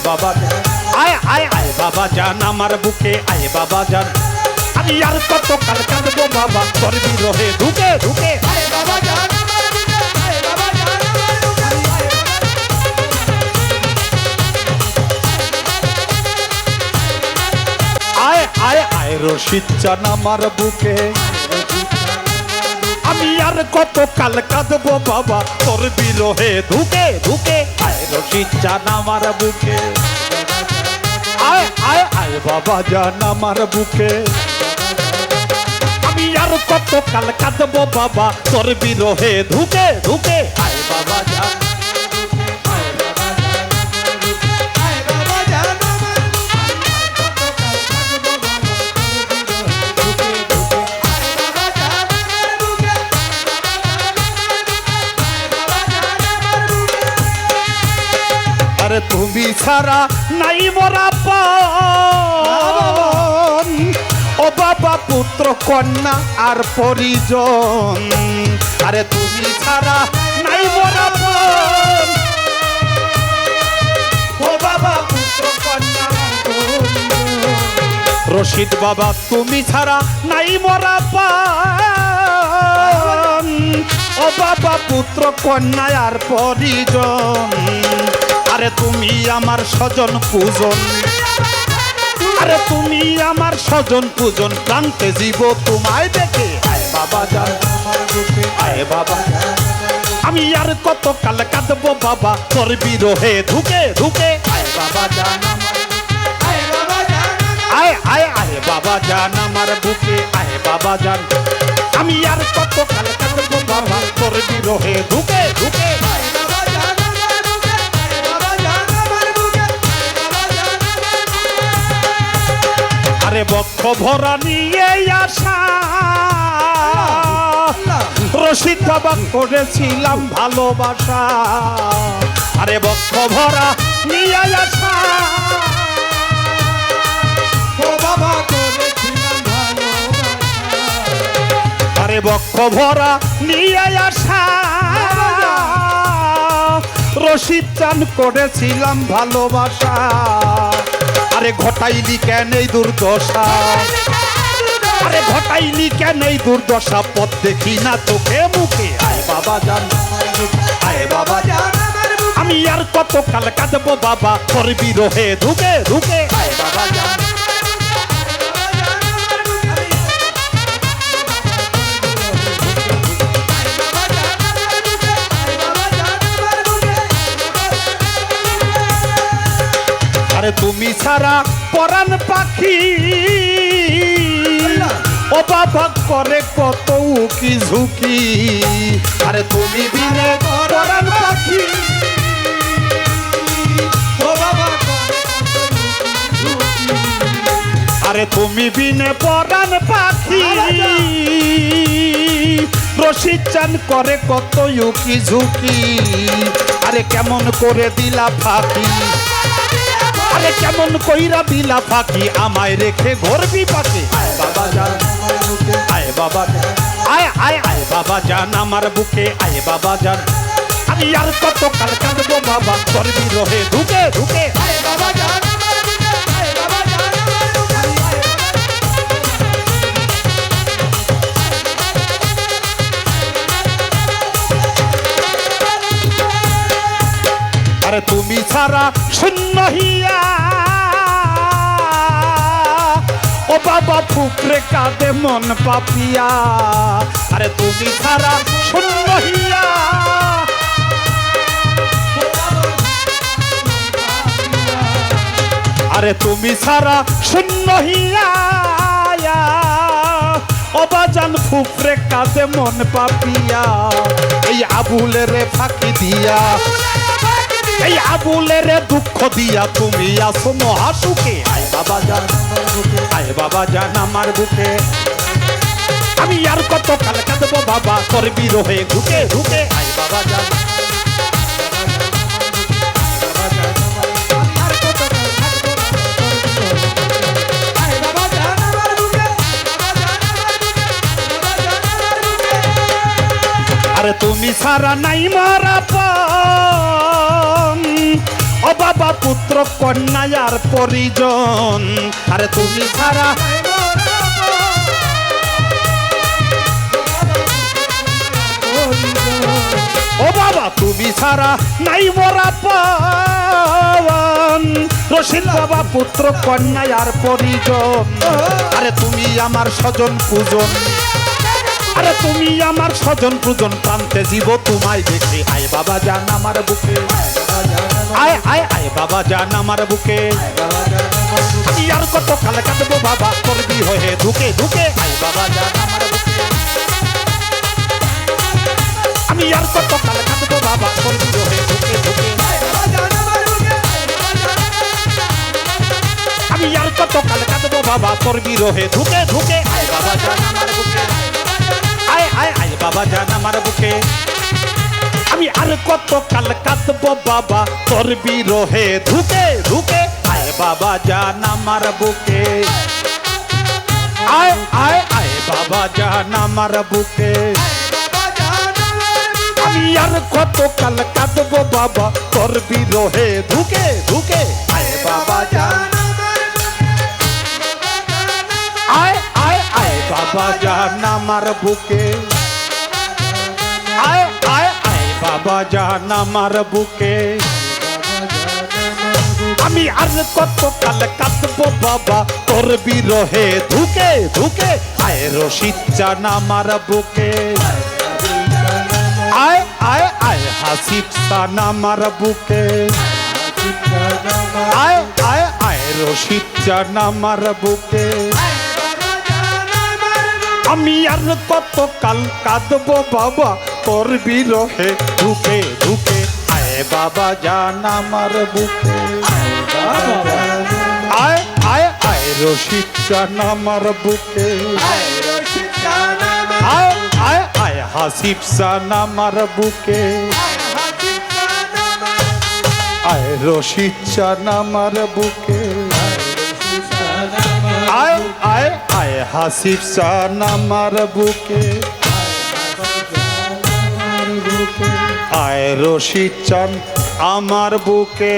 বাবা আয় আয় আয় বাবা জান আমার বুকে আয় বাবা জান আমি আর কত কাল কাঁদবো বাবা তোর বিরহে ঢুকে ঢুকে আয় বাবা জান আয় আয় আয় রশিদ চান আমার বুকে আমি আর কত কাল কাঁদবো বাবা তোর বিরহে ঢুকে ঢুকে আয় রশিদ চান আমার বুকে আয় আয় আয় বাবা জান আমার বুকে আমি আর কত কাল কাঁদবো বাবা তোর বিরহে ঢুকে ঢুকে আয় বাবা জান তুমি ছাড়া নাই মোরা পান ও বাবা পুত্র কন্যা আর পরিজন আরে তুমি ছাড়া নাই মোরা পান ও বাবা পুত্র কন্যা রশিদ বাবা তুমি ছাড়া নাই মোরা পান ও বাবা পুত্র কন্যা আর পরিজন আরে তুমি আমার স্বজন পূজন আরে তুমি আমার স্বজন পূজন প্রান্তে জীব তোমায় দেখে আয় বাবা জান আয় বাবা আমি আর কত কাল কাঁদবো বাবা তোর বিরহে ঢুকে ঢুকে আয় বাবা জান আয় আয় আয় বাবা জান আমার বুকে আয় বাবা জান আমি আর কত কাল কাঁদবো বাবা তোর বিরহে ঢুকে ঢুকে আরে বক্ষ ভরা নিয়ে আসা রশিদ বাবা করেছিলাম ভালোবাসা আরে বক্ষ ভরা নিয়ে আসা ও বাবা করেছিলাম ভালোবাসা আরে বক্ষ ভরা নিয়ে আসা রশিদ চান করেছিলাম ভালোবাসা আরে ঘটাইলি কেন এই দুর্দশা আরে ঘটাইলি কেন এই দুর্দশা পথ দেখি না তোকে মুখে আয় বাবা জান আয় বাবা জান আমি আর কত কাল কাঁদবো বাবা তোর বিরহে ঢুকে ঢুকে আয় বাবা জান আরে তুমি ছাড়া পরাণ পাখি ও বাবা করে কত উকি ঝুঁকি আরে তুমি বিনে পরাণ পাখি ও বাবা আরে তুমি বিনে পরাণ পাখি রশিদ চান করে কত উকি ঝুঁকি আরে কেমন করে দিলা ফাঁকি আরে কেমন কইরা দিলা ফাঁকি আমায় রেখে ঘর বিপাকে আয় বাবা জান আয় বাবা আয় আয় আয় বাবা জান আমার বুকে আয় বাবা জান আমি আর কত কাল কাঁদবো বাবা তোর বিরহে ঢুকে ঢুকে আয় বাবা জান আরে তুমি ছাড়া শূন্য হিয়া ও বাবা ফুকরে কাঁদে মন পাপিয়া আরে তুমি ছাড়া শূন্য হিয়া আরে তুমি ছাড়া শূন্য হিয়া ও বাজান ফুকরে কাঁদে মন পাপিয়া এই আবুলের ফাঁকি দিয়া এই আবুলের দুঃখ দিয়া তুমি আসো মহাসুখে আয় বাবা জান আয় বাবা জান আমার বুকে আমি আর কত কাল কাঁদবো বাবা তোর বিরহে ঢুকে ঢুকে আয় বাবা জান আরে তুমি সারা নাই মারা পান ও বাবা বাবা পুত্র কন্যার পরিজন, আরে তুমি ছাড়া ও বাবা তুমি ছাড়া নাই মোরা পাওয়ান, রশিদ বাবা পুত্র কন্যার পরিজন, আরে তুমি আমার স্বজন পূজন, আরে তুমি আমার স্বজন পূজন, প্রান্তে জীব তোমায় দেখে, আয় বাবা জান আমার বুকে, আয় আয় আয় বাবা জান আমার বুকে, আমি আর কত কাল কাটবো বাবা তোর বিরহে ধুকে ধুকে, আয় বাবা জান আমার বুকে, আমি আর কত কাল কাটবো বাবা তোর বিরহে ধুকে ধুকে, আমি আর কত কাল কাটবো বাবা তোর বিরহে ধুকে ধুকে, আয় বাবা জান আমার বুকে, আয় আয় আয় বাবা জান আমার বুকে, আমি আর কত কাল কাটবো বাবা তোর বিরহে ধুকে ধুকে, আয় বাবা জান আমার বুকে, আয় আয় আয় বাবা জান আমার বুকে, আমি আর কত কাল কাটবো বাবা তোর বিরহে ধুকে ধুকে, আয় বাবা জান, আয় আয় আয় বাবা জান আমার বুকে, আয় আয় আয় বাবা জান আমার বুকে, আমি আর কত কাল কাটবো বাবা তোর বিরহে ধুকে ধুকে, আয় রশিদ জান আমার বুকে, আয় আয় আয় হাসিব জান আমার বুকে, আয় আয় আয় রশিদ জান আমার বুকে, আমি আর কত কাল কাঁদবো বাবা তোর বিরহে ধুকে ধুকে, আয় বাবা জান আমার বুকে, আয় আয় আয় রশিদ জান আমার বুকে, আয় আয় আয় হাসিব জান আমার বুকে, আয় রশিদ জান আমার বুকে, আয় আয় আয় হাসিব জান আমার বুকে, আয় রশিদ জান আমার বুকে।